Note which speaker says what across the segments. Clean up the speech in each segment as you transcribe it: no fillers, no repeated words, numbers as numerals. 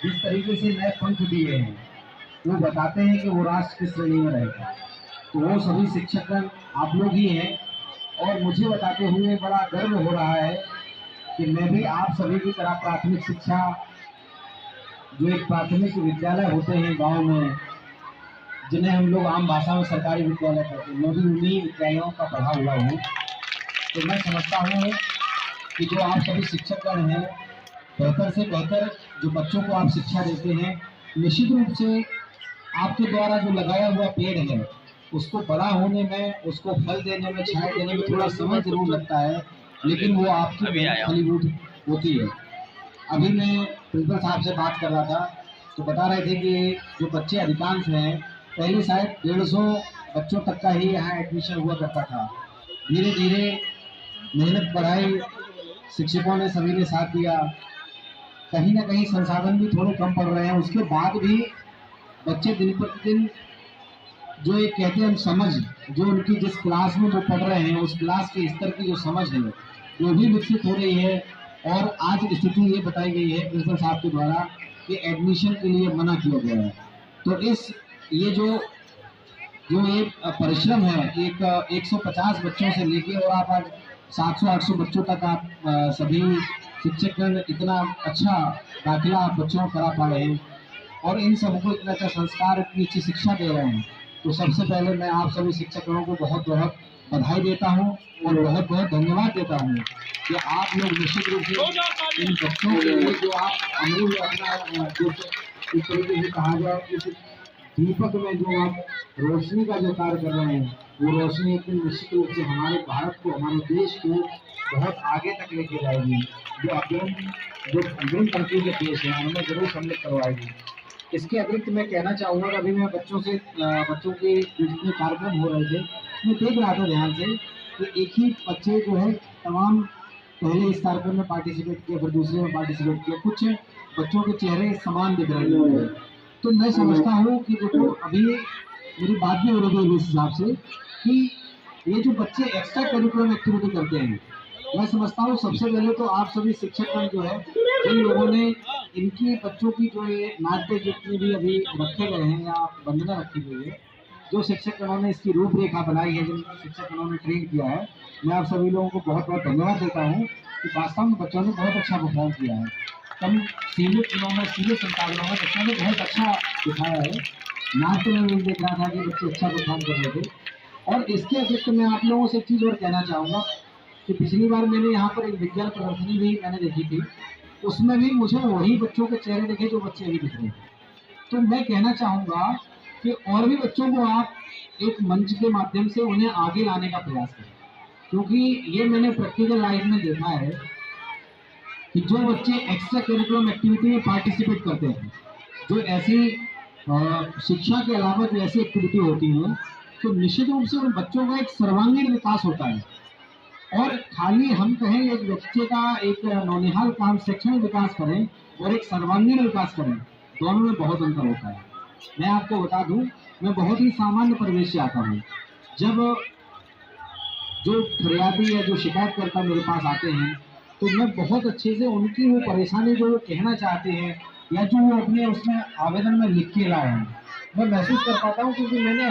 Speaker 1: जिस तरीके से नए पंख दिए हैं, वो बताते हैं कि वो राष्ट्र किस श्रेणी में रहेगा। तो वो सभी शिक्षकगण आप लोग ही हैं, और मुझे बताते हुए बड़ा गर्व हो रहा है कि मैं भी आप सभी की तरह प्राथमिक शिक्षा, जो एक प्राथमिक विद्यालय होते हैं गांव में, जिन्हें हम लोग आम भाषा में सरकारी विद्यालय कहते हैं, मैं भी उन्हीं विद्यालयों का पढ़ा हुआ हूँ। तो मैं समझता हूँ कि जो आप सभी शिक्षकगण हैं, बेहतर से बेहतर जो बच्चों को आप शिक्षा देते हैं, निश्चित रूप से आपके द्वारा जो लगाया हुआ पेड़ है, उसको बड़ा होने में, उसको फल देने में, छाया देने में थोड़ा समय जरूर लगता है, लेकिन वो आपकी फलीभूत होती है। अभी मैं प्रिंसिपल साहब से बात कर रहा था, तो बता रहे थे कि जो बच्चे अधिकांश हैं, पहले शायद 150 बच्चों तक का ही यहाँ एडमिशन हुआ करता था। धीरे धीरे मेहनत बढ़ाई, शिक्षकों ने सभी ने साथ दिया, कहीं ना कहीं संसाधन भी थोड़े कम पड़ रहे हैं, उसके बाद भी बच्चे दिन प्रतिदिन जो एक कहते हैं हम समझ, जो उनकी जिस क्लास में वो पढ़ रहे हैं उस क्लास के स्तर की जो समझ है वो भी विकसित हो रही है। और आज स्थिति ये बताई गई है प्रिंसिपल साहब के द्वारा कि एडमिशन के लिए मना किया गया है। तो ये जो जो एक परिश्रम है, एक 150 बच्चों से लेके और आप आज 700-800 बच्चों तक आप सभी शिक्षकगण इतना अच्छा दाखिला आप बच्चों को करा पा रहे हैं, और इन सबको इतना अच्छा संस्कार, इतनी अच्छी शिक्षा दे रहे हैं। तो सबसे पहले मैं आप सभी शिक्षकों को बहुत बहुत बधाई देता हूँ और बहुत बहुत धन्यवाद देता हूँ कि आप लोग निश्चित रूप से इन बच्चों के लिए जो आप अमूल्य अपना जो इस तरीके से कहा जाए, इस दीपक में जो आप रोशनी का जो कार्य कर रहे हैं, वो रोशनी एक दिन निश्चित रूप से हमारे भारत को, हमारे देश को बहुत आगे तक लेके जाएगी। जो अग्रिम पंक्ति के देश हैं उनमें जरूर सम्मिलित करवाएगी। इसके अतिरिक्त मैं कहना चाहूँगा कि अभी मैं बच्चों के जितने कार्यक्रम हो रहे थे, मैं देख रहा था ध्यान से कि एक ही बच्चे जो है तमाम पहले इस कार्यक्रम में पार्टिसिपेट किया, फिर दूसरे में पार्टिसिपेट किया, कुछ बच्चों के चेहरे समान दिख रहे थे। तो मैं समझता हूँ कि देखो, अभी मेरी बात भी हो रही है इस हिसाब से कि ये जो बच्चे एक्स्ट्रा करिकुलम एक्टिविटी करते हैं, मैं समझता हूँ सबसे पहले तो आप सभी शिक्षकगण जो है, जिन लोगों ने इनकी बच्चों की जो ये नाट्य जितने भी अभी रखे गए हैं या वंदना रखी गई है, जो शिक्षकगणों ने इसकी रूपरेखा बनाई है, जिन शिक्षकगणों ने ट्रेन किया है, मैं आप सभी लोगों को बहुत बहुत धन्यवाद देता हूँ कि वास्तव में बच्चों ने बहुत अच्छा परफॉर्म किया है। कम सीमित संसाधनों में बच्चों ने बहुत अच्छा दिखाया है। नाट्य में मैं देख रहा था कि बच्चे अच्छा परफॉर्म कर रहे थे। और इसके अतिरिक्त मैं आप लोगों से एक चीज़ और कहना चाहूँगा कि पिछली बार मैंने यहाँ पर एक विज्ञान प्रदर्शनी भी मैंने देखी थी, उसमें भी मुझे वही बच्चों के चेहरे दिखे जो बच्चे अभी दिख रहे हैं। तो मैं कहना चाहूँगा कि और भी बच्चों को आप एक मंच के माध्यम से उन्हें आगे लाने का प्रयास करें, क्योंकि ये मैंने प्रैक्टिकल लाइफ में देखा है कि जो बच्चे एक्स्ट्रा करिकुलम एक्टिविटी में पार्टिसिपेट करते हैं, जो ऐसी शिक्षा के अलावा जो ऐसी एक्टिविटी होती हैं, तो निश्चित रूप से उन बच्चों का एक सर्वांगीण विकास होता है। और खाली हम कहें एक बच्चे का एक नौनिहाल काम शैक्षणिक विकास करें और एक सर्वांगीण विकास करें, दोनों में बहुत अंतर होता है। मैं आपको बता दूं, मैं बहुत ही सामान्य परिवेश से आता हूँ। जब जो फरियादी या जो शिकायतकर्ता मेरे पास आते हैं, तो मैं बहुत अच्छे से उनकी वो परेशानी जो वो कहना चाहते हैं या जो वो अपने उसमें आवेदन में लिख के लाए हैं, मैं महसूस कर पाता हूँ, क्योंकि मैंने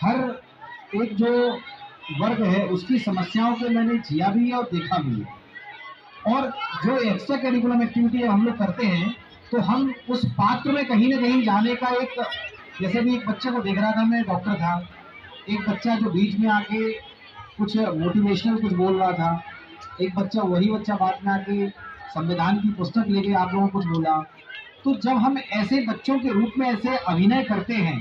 Speaker 1: हर एक जो वर्ग है उसकी समस्याओं को मैंने जिया भी है और देखा भी है। और जो एक्स्ट्रा करिकुलम एक्टिविटी हम लोग करते हैं, तो हम उस पात्र में कहीं ना कहीं जाने का एक, जैसे भी एक बच्चे को देख रहा था, मैं डॉक्टर था, एक बच्चा जो बीच में आके कुछ मोटिवेशनल कुछ बोल रहा था, एक बच्चा वही बच्चा बाद में आके संविधान की पुस्तक लेके आप लोगों को कुछ बोला। तो जब हम ऐसे बच्चों के रूप में ऐसे अभिनय करते हैं,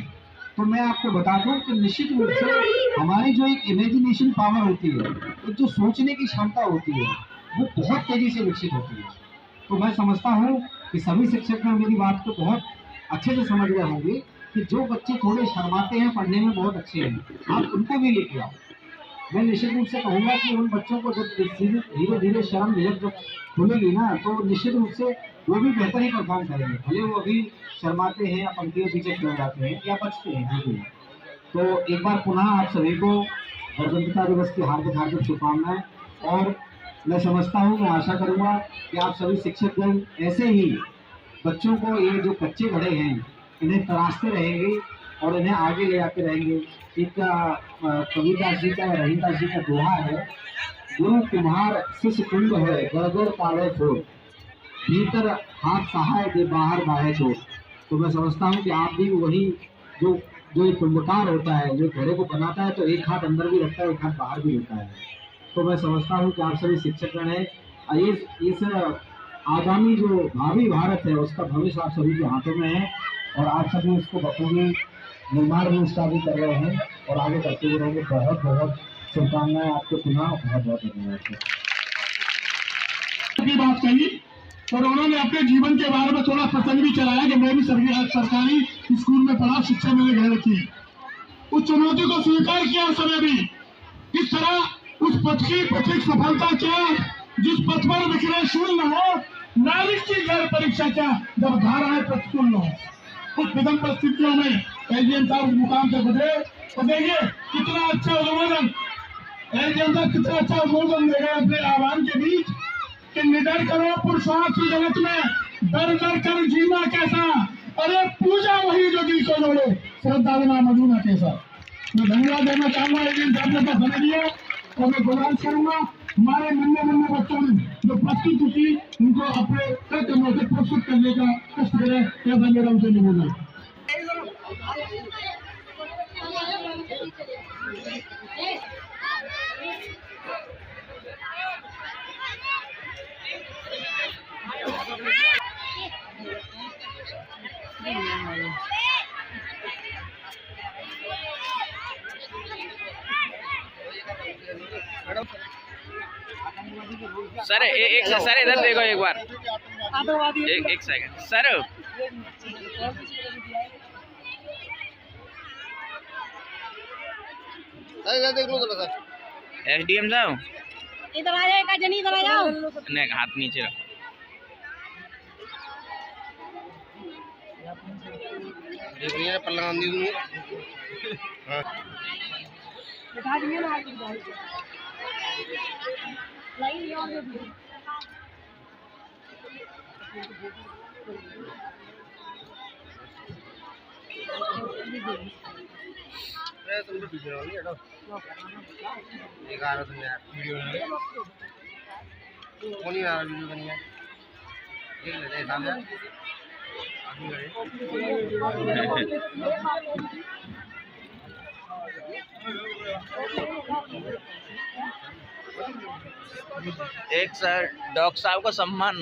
Speaker 1: तो मैं आपको बता दूं कि निश्चित रूप से हमारी जो एक इमेजिनेशन पावर होती है, एक जो सोचने की क्षमता होती है, वो बहुत तेजी से विकसित होती है। तो मैं समझता हूँ कि सभी शिक्षक मेरी बात को बहुत अच्छे से समझ गए होंगे कि जो बच्चे थोड़े शर्माते हैं, पढ़ने में बहुत अच्छे हैं, आप उनको भी लेके आओ। मैं निश्चित रूप से कहूँगा कि उन बच्चों को जब धीरे धीरे शर्म झिझक जब खुलेगी ना, तो निश्चित रूप से वो भी बेहतर ही परफॉर्म करेंगे, भले वो अभी शर्माते हैं या पंक्तियों पीछे खड़े जाते हैं या बचते हैं जो भी। तो एक बार पुनः आप सभी को गणतंत्रता दिवस की हार्दिक हार्दिक शुभकामनाएं। और मैं समझता हूँ, मैं आशा करूँगा कि आप सभी शिक्षकगण ऐसे ही बच्चों को ये जो कच्चे बड़े हैं इन्हें तराशते रहेंगे और इन्हें आगे ले जाते रहेंगे। एक कबीरदास जी का, रहीमदास जी का दोहा है, गुरु कुम्हार शिष्य कुंड है, गड़गड़ पावे छोड़, भीतर हाथ सहाय दे बाहर बाहे छोड़। तो मैं समझता हूँ कि आप भी वही जो जो एक कुंभकार होता है, जो घड़े को बनाता है तो एक हाथ अंदर भी रखता है, एक हाथ बाहर भी होता है। तो मैं समझता हूँ कि आप सभी शिक्षकगण हैं, इस आगामी जो भावी भारत है उसका भविष्य आप सभी के हाथों में है और आप सभी उसको बखूबी निर्माण भी उसका भी कर रहे हैं और आगे करते हुए रहेंगे। बहुत बहुत शुभकामनाएं आपको, पुनः बहुत बहुत धन्यवाद
Speaker 2: की बात कही और उन्होंने अपने जीवन के बारे में थोड़ा प्रसंग भी चलाया कि मैं भी सरकारी स्कूल में पढ़ा, शिक्षा मैंने ग्रहण की। उस चुनौती को स्वीकार किया उस समय भी। इस तरह उस पथ की प्रत्येक सफलता क्या, जिस पथ पर विक्रय शून्य हो, नाविक की गैर परीक्षा क्या जब धाराएं प्रतिकूल न हो। उस विषम परिस्थितियों में एजीएम साहब मुकाम से गुजरे तो देखिए कितना अच्छा उद्बोधन एजीएम साहब, कितना अच्छा उद्बोधन दे गए अपने आह्वान के बीच कि निडर करो पुरुषार्थ जगत में, डर डर कर जीना कैसा, अरे पूजा वही जो दिल को जोड़े, श्रद्धा बिना मदीना कैसा। मैं धन्यवाद देना चाहूंगा एजीएम साहब ने समय दिया और मैं गुजारिश करूंगा हमारे नन्हे बच्चों ने जो प्रस्तुत की उनको अपने कदमों से प्रस्तुत करने का कष्ट करें, ऐसा मेरा उनसे निवेदन है।
Speaker 3: सर एक सर इधर देखो एक बार, एक सेकंड सर।
Speaker 4: देख लो सर।
Speaker 3: एसडीएम साहब
Speaker 5: इधर आ जाओ, जनी इधर आ जाओ,
Speaker 3: ने हाथ नीचे रखो।
Speaker 4: देख रही है पल्ला आंधी दूंगी। हां
Speaker 5: बैठा दिए ना आगे लाइन लिया और दे
Speaker 4: मैं तुमको वीडियो नहीं हटो एक आ रहा तुम यार वीडियो नहीं कौन ही आ रहा वीडियो बनी है देख ले सामने अभी
Speaker 3: एक सर डॉक्टर साहब को सम्मान।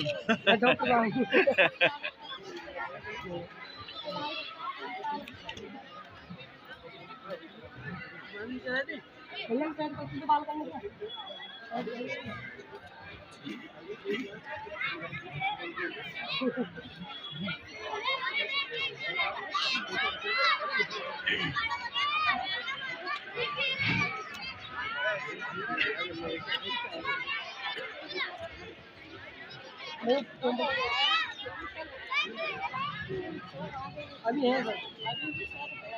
Speaker 5: अभी है जो काम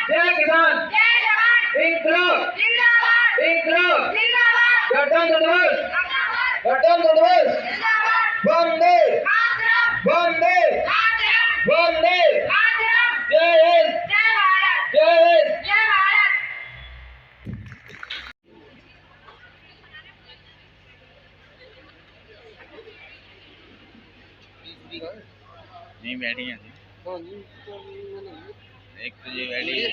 Speaker 6: जय किसान, जिंदाबाद, गणतंत्र दिवस, वंदे वंदे वंदे, जय हिंद, जय हिंद।
Speaker 3: नहीं बैठी है एक तो ये बैठी है।